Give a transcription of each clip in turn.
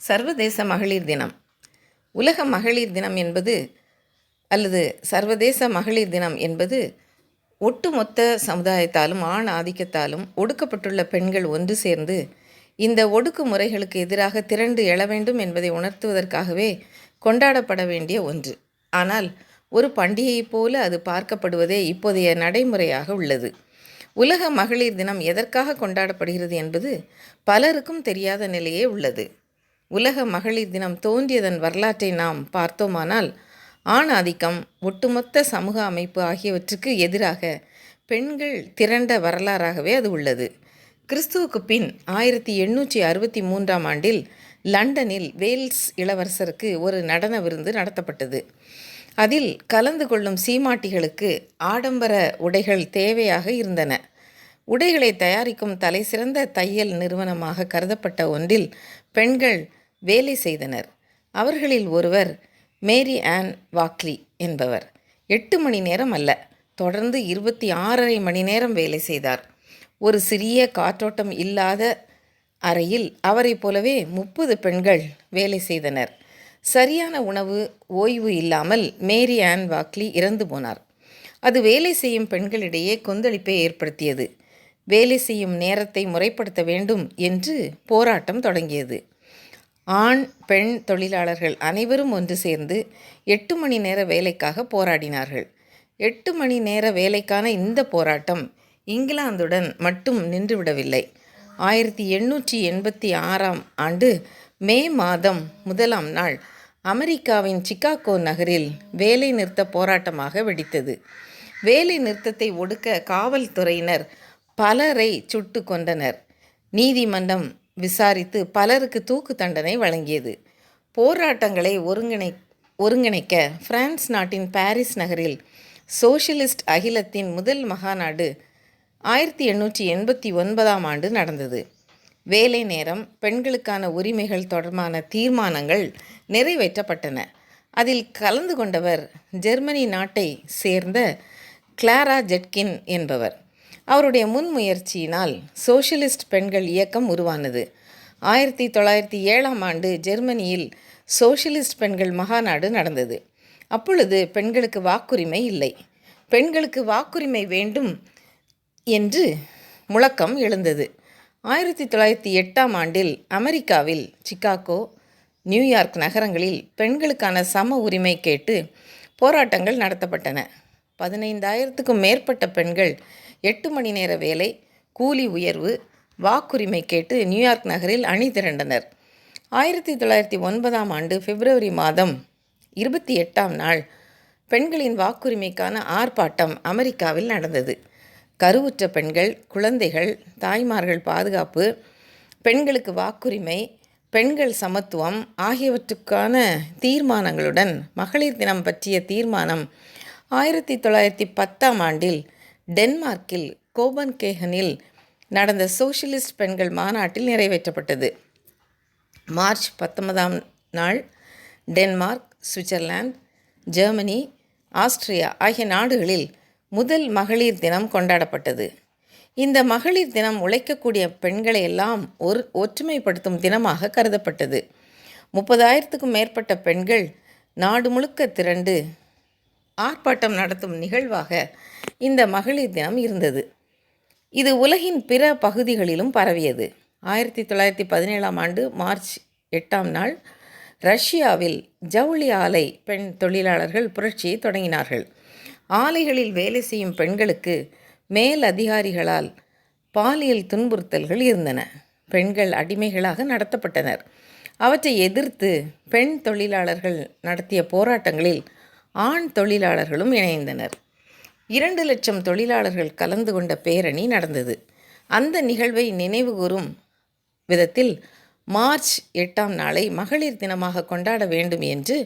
சர்வதேச மகளிர் தினம். உலக மகளிர் தினம் என்பது அல்லது சர்வதேச மகளிர் தினம் என்பது ஒட்டுமொத்த சமுதாயத்தாலும் ஆண் ஆதிக்கத்தாலும் ஒடுக்கப்பட்டுள்ள பெண்கள் ஒன்று சேர்ந்து இந்த ஒடுக்குமுறைகளுக்கு எதிராக திரண்டு எழ வேண்டும் என்பதை உணர்த்துவதற்காகவே கொண்டாடப்பட வேண்டிய ஒன்று. ஆனால் ஒரு பண்டிகையைப் போல அது பார்க்கப்படுவதே இப்போதைய நடைமுறையாக உள்ளது. உலக மகளிர் தினம் எதற்காக கொண்டாடப்படுகிறது என்பது பலருக்கும் தெரியாத நிலையே உள்ளது. உலக மகளிர் தினம் தோன்றியதன் வரலாற்றை நாம் பார்த்தோமானால் ஆண் ஆதிக்கம், ஒட்டுமொத்த சமூக அமைப்பு ஆகியவற்றுக்கு எதிராக பெண்கள் திரண்ட வரலாறாகவே அது உள்ளது. கிறிஸ்துவுக்கு பின் 1863ஆம் ஆண்டில் லண்டனில் வேல்ஸ் இளவரசருக்கு ஒரு நடன விருந்து நடத்தப்பட்டது. அதில் கலந்து கொள்ளும் சீமாட்டிகளுக்கு ஆடம்பர உடைகள் தேவையாக இருந்தன. உடைகளை தயாரிக்கும் தலைசிறந்த தையல் நிறுவனமாக கருதப்பட்ட ஒன்றில் பெண்கள் வேலை செய்தனர். அவர்களில் ஒருவர் மேரி ஆன் வாக்லி என்பவர் 8 மணி நேரம் அல்ல, தொடர்ந்து 26.5 மணி நேரம் வேலை செய்தார். ஒரு சிறிய காற்றோட்டம் இல்லாத அறையில் அவரை போலவே 30 பெண்கள் வேலை செய்தனர். சரியான உணவு, ஓய்வு இல்லாமல் மேரி ஆன் வாக்லி இறந்து போனார். அது வேலை செய்யும் பெண்களிடையே கொந்தளிப்பை ஏற்படுத்தியது. வேலை செய்யும் நேரத்தை முறைப்படுத்த வேண்டும் என்று போராட்டம் தொடங்கியது. ஆண் பெண் தொழிலாளர்கள் அனைவரும் ஒன்று சேர்ந்து 8 மணி நேர வேலைக்காக போராடினார்கள். 8 மணி நேர வேலைக்கான இந்த போராட்டம் இங்கிலாந்துடன் மட்டும் நின்றுவிடவில்லை. 1886ஆம் ஆண்டு மே மாதம் 1ஆம் நாள் அமெரிக்காவின் சிகாகோ நகரில் வேலை நிறுத்த போராட்டமாக வெடித்தது. வேலை நிறுத்தத்தை ஒடுக்க காவல்துறையினர் பலரை சுட்டு கொன்றனர். நீதிமன்றம் விசாரித்து பலருக்கு தூக்கு தண்டனை வழங்கியது. போராட்டங்களை ஒருங்கிணைக்க பிரான்ஸ் நாட்டின் பாரிஸ் நகரில் சோஷலிஸ்ட் அகிலத்தின் முதல் மகாநாடு 1889ஆம் ஆண்டு நடந்தது. வேலை நேரம், பெண்களுக்கான உரிமைகள் தொடர்பான தீர்மானங்கள் நிறைவேற்றப்பட்டன. அதில் கலந்து கொண்டவர் ஜெர்மனி நாட்டை சேர்ந்த கிளாரா ஜெட்கின் என்பவர். அவருடைய முன்முயற்சியினால் சோஷலிஸ்ட் பெண்கள் இயக்கம் உருவானது. 1907ஆம் ஆண்டு ஜெர்மனியில் சோஷலிஸ்ட் பெண்கள் மகாநாடு நடந்தது. அப்பொழுது பெண்களுக்கு வாக்குரிமை இல்லை. பெண்களுக்கு வாக்குரிமை வேண்டும் என்று முழக்கம் எழுந்தது. 1908ஆம் ஆண்டில் அமெரிக்காவில் சிகாகோ, நியூயார்க் நகரங்களில் பெண்களுக்கான சம உரிமை கேட்டு போராட்டங்கள் நடத்தப்பட்டன. 15,000க்கும் மேற்பட்ட பெண்கள் 8 மணி நேர வேலை, கூலி உயர்வு, வாக்குரிமை கேட்டு நியூயார்க் நகரில் அணி திரண்டனர். 1909ஆம் ஆண்டு பிப்ரவரி மாதம் 28ஆம் நாள் பெண்களின் வாக்குரிமைக்கான ஆர்ப்பாட்டம் அமெரிக்காவில் நடந்தது. கருவுற்ற பெண்கள், குழந்தைகள், தாய்மார்கள் பாதுகாப்பு, பெண்களுக்கு வாக்குரிமை, பெண்கள் சமத்துவம் ஆகியவற்றுக்கான தீர்மானங்களுடன் மகளிர் தினம் பற்றிய தீர்மானம் 1910ஆம் ஆண்டில் டென்மார்க்கில் கோபன்கேகனில் நடந்த சோஷலிஸ்ட் பெண்கள் மாநாட்டில் நிறைவேற்றப்பட்டது. மார்ச் 19ஆம் நாள் டென்மார்க், சுவிட்சர்லாந்து, ஜெர்மனி, ஆஸ்திரியா ஆகிய நாடுகளில் முதல் மகளிர் தினம் கொண்டாடப்பட்டது. இந்த மகளிர் தினம் உழைக்கக்கூடிய பெண்களை எல்லாம் ஒற்றுமைப்படுத்தும் தினமாக கருதப்பட்டது. 30,000க்கும் மேற்பட்ட பெண்கள் நாடு முழுக்க திரண்டு ஆர்ப்பாட்டம் நடத்தும் நிகழ்வாக இந்த மகளிர் தினம் இருந்தது. இது உலகின் பிற பகுதிகளிலும் பரவியது. 1917ஆம் ஆண்டு மார்ச் 8ஆம் நாள் ரஷ்யாவில் ஜவுளி ஆலை பெண் தொழிலாளர்கள் புரட்சியை தொடங்கினார்கள். ஆலைகளில் வேலை செய்யும் பெண்களுக்கு மேல் அதிகாரிகளால் பாலியல் துன்புறுத்தல்கள் இருந்தன. பெண்கள் அடிமைகளாக நடத்தப்பட்டனர். அவற்றை எதிர்த்து பெண் தொழிலாளர்கள் நடத்திய போராட்டங்களில் ஆண் தொழிலாளர்களும் இணைந்தனர். 2 லட்சம் தொழிலாளர்கள் கலந்து கொண்ட பேரணி நடந்தது. அந்த நிகழ்வை நினைவுகூரும் விதத்தில் மார்ச் 8ஆம் நாளை மகளிர் தினமாக கொண்டாட வேண்டும் என்று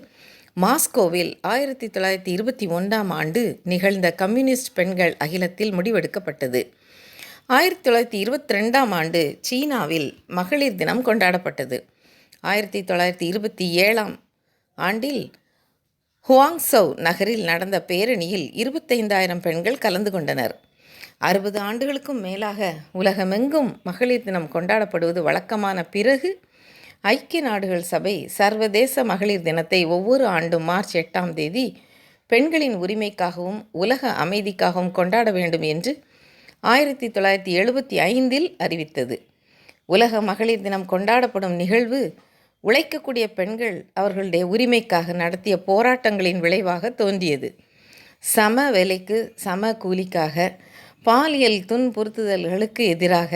மாஸ்கோவில் 1921ஆம் ஆண்டு நிகழ்ந்த கம்யூனிஸ்ட் பெண்கள் அகிலத்தில் முடிவெடுக்கப்பட்டது. 1922ஆம் ஆண்டு சீனாவில் மகளிர் தினம் கொண்டாடப்பட்டது. 1927ஆம் ஆண்டில் ஹுவாங்சவ் நகரில் நடந்த பேரணியில் 25,000 பெண்கள் கலந்து கொண்டனர். 60 ஆண்டுகளுக்கும் மேலாக உலகமெங்கும் மகளிர் தினம் கொண்டாடப்படுவது வழக்கமான பிறகு ஐக்கிய நாடுகள் சபை சர்வதேச மகளிர் தினத்தை ஒவ்வொரு ஆண்டும் மார்ச் 8ஆம் தேதி பெண்களின் உரிமைக்காகவும் உலக அமைதிக்காகவும் கொண்டாட வேண்டும் என்று 1975இல் அறிவித்தது. உலக மகளிர் தினம் கொண்டாடப்படும் நிகழ்வு உழைக்கக்கூடிய பெண்கள் அவர்களுடைய உரிமைக்காக நடத்திய போராட்டங்களின் விளைவாக தோன்றியது. சம வேலைக்கு சம கூலிக்காக, பாலியல் துன்புறுத்துதல்களுக்கு எதிராக,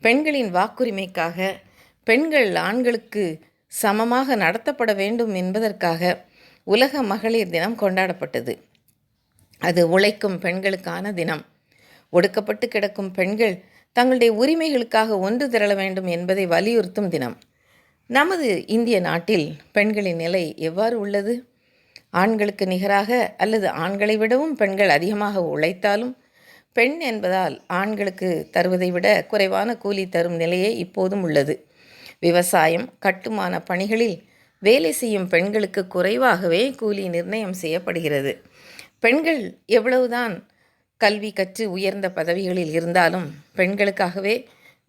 பெண்களின் வாக்குரிமைக்காக, பெண்கள் ஆண்களுக்கு சமமாக நடத்தப்பட வேண்டும் என்பதற்காக உலக மகளிர் தினம் கொண்டாடப்பட்டது. அது உழைக்கும் பெண்களுக்கான தினம். ஒடுக்கப்பட்டு கிடக்கும் பெண்கள் தங்களுடைய உரிமைகளுக்காக ஒன்று திரள வேண்டும் என்பதை வலியுறுத்தும் தினம். நமது இந்திய நாட்டில் பெண்களின் நிலை எவ்வாறு உள்ளது? ஆண்களுக்கு நிகராக அல்லது ஆண்களை விடவும் பெண்கள் அதிகமாக உழைத்தாலும் பெண் என்பதால் ஆண்களுக்கு தருவதை விட குறைவான கூலி தரும் நிலையே இப்போதும் உள்ளது. விவசாயம், கட்டுமான பணிகளில் வேலை செய்யும் பெண்களுக்கு குறைவாகவே கூலி நிர்ணயம் செய்யப்படுகிறது. பெண்கள் எவ்வளவுதான் கல்வி கற்று உயர்ந்த பதவிகளில் இருந்தாலும் பெண்களுக்காகவே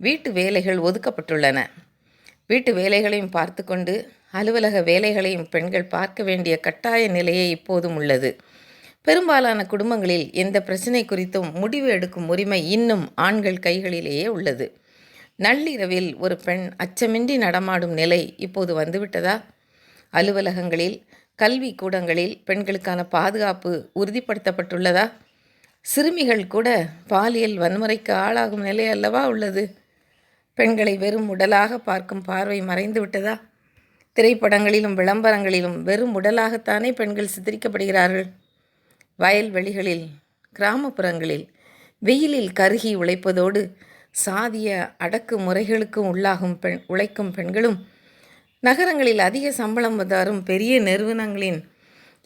வீட்டு வேலைகள் ஒதுக்கப்பட்டுள்ளன. வீட்டு வேலைகளையும் பார்த்து கொண்டு அலுவலக வேலைகளையும் பெண்கள் பார்க்க வேண்டிய கட்டாய நிலையே இப்போதும் உள்ளது. பெரும்பாலான குடும்பங்களில் எந்த பிரச்சனை குறித்தும் முடிவு எடுக்கும் உரிமை இன்னும் ஆண்கள் கைகளிலேயே உள்ளது. நள்ளிரவில் ஒரு பெண் அச்சமின்றி நடமாடும் நிலை இப்போது வந்துவிட்டதா? அலுவலகங்களில், கல்வி கூடங்களில் பெண்களுக்கான பாதுகாப்பு உறுதிப்படுத்தப்பட்டுள்ளதா? சிறுமிகள் கூட பாலியல் வன்முறைக்கு ஆளாகும் நிலை அல்லவா உள்ளது. பெண்களை வெறும் உடலாக பார்க்கும் பார்வை மறைந்து விட்டதா? திரைப்படங்களிலும் விளம்பரங்களிலும் வெறும் உடலாகத்தானே பெண்கள் சித்தரிக்கப்படுகிறார்கள். வயல்வெளிகளில், கிராமப்புறங்களில் வெயிலில் கருகி உழைப்பதோடு சாதிய அடக்கு முறைகளுக்கும் உள்ளாகும் உழைக்கும் பெண்களும், நகரங்களில் அதிக சம்பளம் தரும் பெரிய நிறுவனங்களின்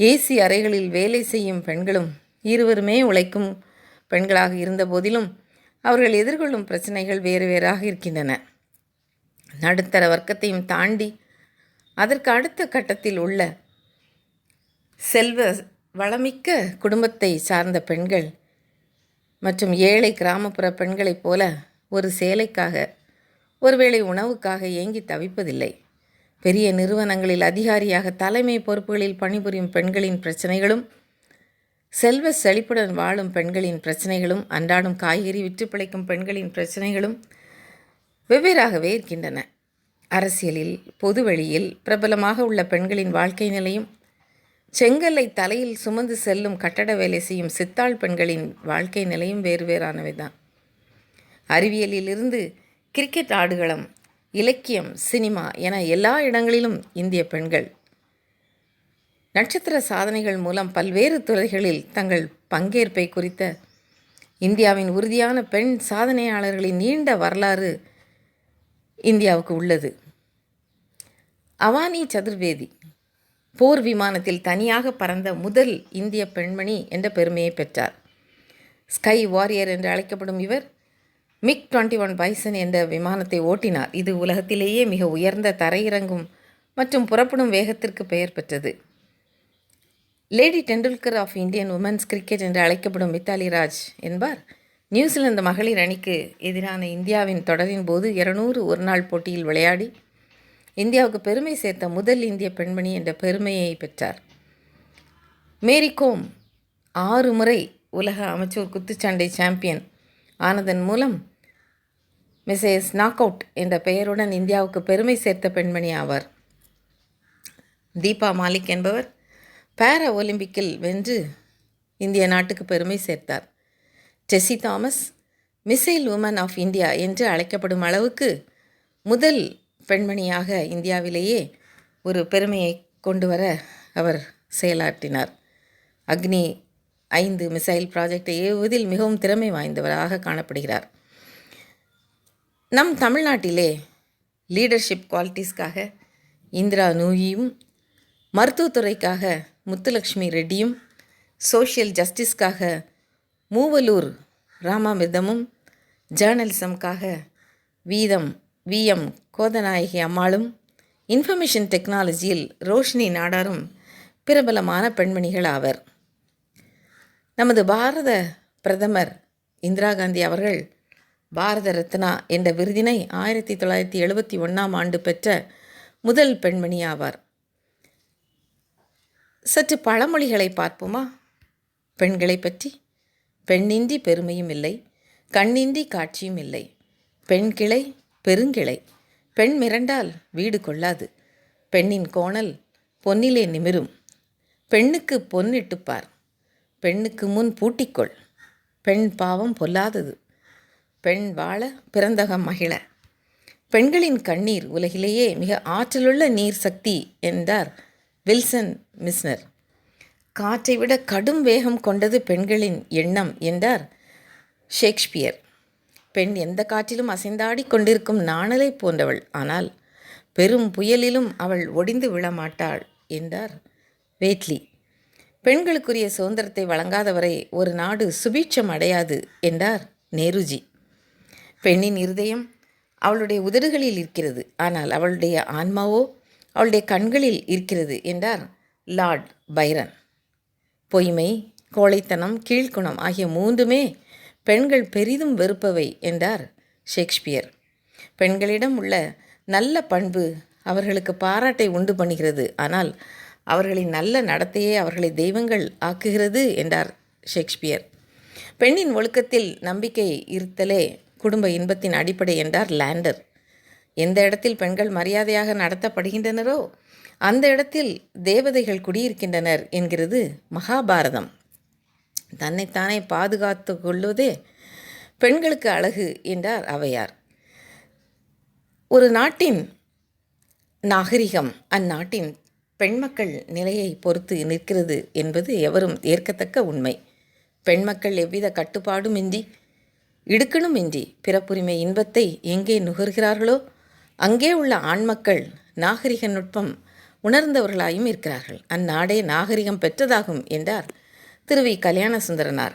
ஏசி அறைகளில் வேலை செய்யும் பெண்களும் இருவருமே உழைக்கும் பெண்களாக இருந்த போதிலும் அவர்கள் எதிர்கொள்ளும் பிரச்சனைகள் வேறு வேறாக இருக்கின்றன. நடுத்தர வர்க்கத்தையும் தாண்டி அதற்கு அடுத்த கட்டத்தில் உள்ள செல்வ வளமிக்க குடும்பத்தை சார்ந்த பெண்கள் மற்றும் ஏழை கிராமப்புற பெண்களைப் போல ஒரு சேலைக்காக, ஒருவேளை உணவுக்காக ஏங்கி தவிப்பதில்லை. பெரிய நிறுவனங்களில் அதிகாரியாக தலைமை பொறுப்புகளில் பணிபுரியும் பெண்களின் பிரச்சனைகளும், செல்வ செழிப்புடன் வாழும் பெண்களின் பிரச்சனைகளும், அன்றாடம் காய்கறி விற்று பிழைக்கும் பெண்களின் பிரச்சனைகளும் வெவ்வேறாகவே இருக்கின்றன. அரசியலில், பொதுவெளியில் பிரபலமாக உள்ள பெண்களின் வாழ்க்கை நிலையும், செங்கல்லை தலையில் சுமந்து செல்லும் கட்டட வேலை செய்யும் சித்தாள் பெண்களின் வாழ்க்கை நிலையும் வேறு வேறானவைதான். அறிவியலிலிருந்து கிரிக்கெட் ஆடுகளம், இலக்கியம், சினிமா என எல்லா இடங்களிலும் இந்திய பெண்கள் நட்சத்திர சாதனைகள் மூலம் பல்வேறு துறைகளில் தங்கள் பங்கேற்பை குறித்த இந்தியாவின் உறுதியான பெண் சாதனையாளர்களின் நீண்ட வரலாறு இந்தியாவுக்கு உள்ளது. அவானி சதுர்வேதி போர் விமானத்தில் தனியாக பறந்த முதல் இந்திய பெண்மணி என்ற பெருமையை பெற்றார். ஸ்கை வாரியர் என்று அழைக்கப்படும் இவர் MiG-21 பைசன் என்ற விமானத்தை ஓட்டினார். இது உலகத்திலேயே மிக உயர்ந்த தரையிறங்கும் மற்றும் புறப்படும் வேகத்திற்கு பெயர் பெற்றது. Lady Tendulkar of Indian women's cricket என்று அழைக்கப்படும் மித்தாலி ராஜ் என்பார் நியூசிலாந்து மகளிர் அணிக்கு எதிரான இந்தியாவின் தொடரின் போது 200 ஒருநாள் போட்டியில் விளையாடி இந்தியாவுக்கு பெருமை சேர்த்த முதல் இந்திய பெண்மணி என்ற பெருமையை பெற்றார். மேரி கோம் 6 முறை உலக அமெச்சூர் குத்துச்சண்டை சாம்பியன் ஆனதன் மூலம் மிசஸ் நாக் அவுட் என்ற பெயருடன் இந்தியாவுக்கு பெருமை சேர்த்த பெண்மணி ஆவார். தீபா மாலிக் என்பவர் பாரா ஒலிம்பிக்கில் வென்று இந்திய நாட்டுக்கு பெருமை சேர்த்தார். Tessy Thomas missile woman of India என்று அழைக்கப்படும் அளவுக்கு முதல் பெண்மணியாக இந்தியாவிலேயே ஒரு பெருமையை கொண்டு வர அவர் செயலாற்றினார். அக்னி 5 மிசைல் ப்ராஜெக்டை ஏவுவதில் மிகவும் திறமை வாய்ந்தவராக காணப்படுகிறார். நம் தமிழ்நாட்டிலே லீடர்ஷிப் குவாலிட்டிஸ்க்காக இந்திரா நூயியும், மருத்துவத்துறைக்காக முத்துலக்ஷ்மி ரெட்டியும், சோஷியல் ஜஸ்டிஸ்க்காக மூவலூர் ராமாமிர்தமும், ஜேர்னலிசம்காக விஎம் கோதநாயகி அம்மாளும், இன்ஃபர்மேஷன் டெக்னாலஜியில் ரோஷினி நாடாரும் பிரபலமான பெண்மணிகள் ஆவர். நமது பாரத பிரதமர் இந்திரா காந்தி அவர்கள் பாரத ரத்னா என்ற விருதினை 1971ஆம் ஆண்டு பெற்ற முதல் பெண்மணி ஆவார். சற்று பழமொழிகளை பார்ப்போமா பெண்களை பற்றி? பெண்ணின்றி பெருமையும் இல்லை, கண்ணின்றி காட்சியும் இல்லை. பெண் கிளை பெருங்கிளை, பெண் மிரண்டால் வீடு கொள்ளாது. பெண்ணின் கோணல் பொன்னிலே நிமிரும். பெண்ணுக்கு பொன்னிட்டுப்பார், பெண்ணுக்கு முன் பூட்டிக்கொள். பெண் பாவம் பொல்லாதது, பெண் வாழ பிறந்தகம் மகிழ. பெண்களின் கண்ணீர் உலகிலேயே மிக ஆற்றலுள்ள நீர் சக்தி என்றார் வில்சன் மிஸ்னர். காற்றை விட கடும் வேகம் கொண்டது பெண்களின் எண்ணம் என்றார் ஷேக்ஸ்பியர். பெண் எந்த காற்றிலும் அசைந்தாடி கொண்டிருக்கும் நாணலை போன்றவள், ஆனால் பெரும் புயலிலும் அவள் ஒடிந்து விழமாட்டாள் என்றார் வேட்லி. பெண்களுக்குரிய சுதந்திரத்தை வழங்காதவரை ஒரு நாடு சுபீட்சம் அடையாது என்றார் நேருஜி. பெண்ணின் இருதயம் அவளுடைய உதடுகளில் இருக்கிறது, ஆனால் அவளுடைய ஆன்மாவோ அவளுடைய கண்களில் இருக்கிறது என்றார் லார்ட் பைரன். பொய்மை, கோழைத்தனம், கீழ்குணம் ஆகிய மூன்றுமே பெண்கள் பெரிதும் வெறுப்பவை என்றார் ஷேக்ஸ்பியர். பெண்களிடம் உள்ள நல்ல பண்பு அவர்களுக்கு பாராட்டை உண்டு பண்ணுகிறது, ஆனால் அவர்களின் நல்ல நடத்தையே அவர்களை தெய்வங்கள் ஆக்குகிறது என்றார் ஷேக்ஸ்பியர். பெண்ணின் ஒழுக்கத்தில் நம்பிக்கை இருத்தலே குடும்ப இன்பத்தின் அடிப்படை என்றார் லாண்டர். எந்த இடத்தில் பெண்கள் மரியாதையாக நடத்தப்படுகின்றனரோ அந்த இடத்தில் தேவதைகள் குடியிருக்கின்றனர் என்கிறது மகாபாரதம். தன்னைத்தானே பாதுகாத்து கொள்வதே பெண்களுக்கு அழகு என்றார் ஔவையார். ஒரு நாட்டின் நாகரிகம் அந்நாட்டின் பெண்மக்கள் நிலையை பொறுத்து நிற்கிறது என்பது எவரும் ஏற்கத்தக்க உண்மை. பெண்மக்கள் எவ்வித கட்டுப்பாடுமின்றி இடுக்கணுமின்றி பிறப்புரிமை இன்பத்தை எங்கே நுகர்கிறார்களோ அங்கே உள்ள ஆண்மக்கள் நாகரிக நுட்பம் உணர்ந்தவர்களாயும் இருக்கிறார்கள். அந்நாடே நாகரிகம் பெற்றதாகும் என்றார் திரு வி. கல்யாண சுந்தரனார்.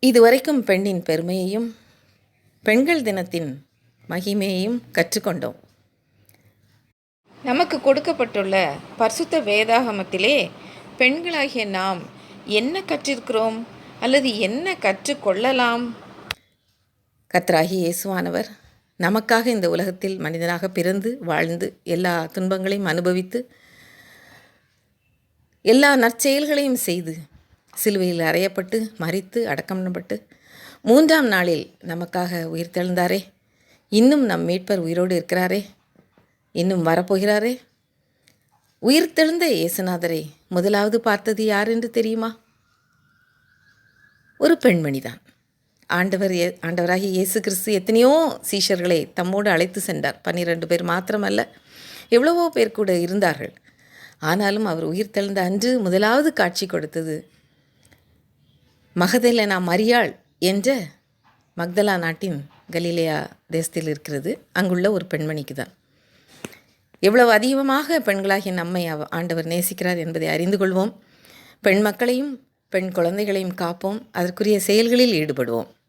இதுவரைக்கும் பெண்ணின் பெருமையையும் பெண்கள் தினத்தின் மகிமையையும் கற்றுக்கொண்டோம். நமக்கு கொடுக்கப்பட்டுள்ள பரிசுத்த வேதாகமத்திலே பெண்களாகிய நாம் என்ன கற்றிருக்கிறோம் அல்லது என்ன கற்றுக்கொள்ளலாம்? கர்த்தராகிய இயேசுவானவர் நமக்காக இந்த உலகத்தில் மனிதனாக பிறந்து வாழ்ந்து எல்லா துன்பங்களையும் அனுபவித்து எல்லா நற்செயல்களையும் செய்து சிலுவையில் அறையப்பட்டு மரித்து அடக்கம் பண்ணப்பட்டு 3ஆம் நாளில் நமக்காக உயிர்த்தெழுந்தாரே. இன்னும் நம் மீட்பர் உயிரோடு இருக்கிறாரே, இன்னும் வரப்போகிறாரே. உயிர்த்தெழுந்த இயேசுநாதரை முதலாவது பார்த்தது யார் என்று தெரியுமா? ஒரு பெண்மணிதான். ஆண்டவராகிய இயேசு கிறிஸ்து எத்தனையோ சீஷர்களை தம்மோடு அழைத்து சென்றார். 12 பேர் மாத்திரமல்ல, எவ்வளவோ பேர் கூட இருந்தார்கள். ஆனாலும் அவர் உயிர்த்தெழுந்த அன்று முதலாவது காட்சி கொடுத்தது மகதலேனா மரியாள் என்ற மக்தலா நாட்டின் கலிலேயா தேசத்தில் இருக்கிறது அங்குள்ள ஒரு பெண்மணிக்கு தான். எவ்வளவு அதிகமாக பெண்களாகிய நம்மை ஆண்டவர் நேசிக்கிறார் என்பதை அறிந்து கொள்வோம். பெண் மக்களையும் பெண் குழந்தைகளையும் காப்போம். அதற்குரிய செயல்களில் ஈடுபடுவோம்.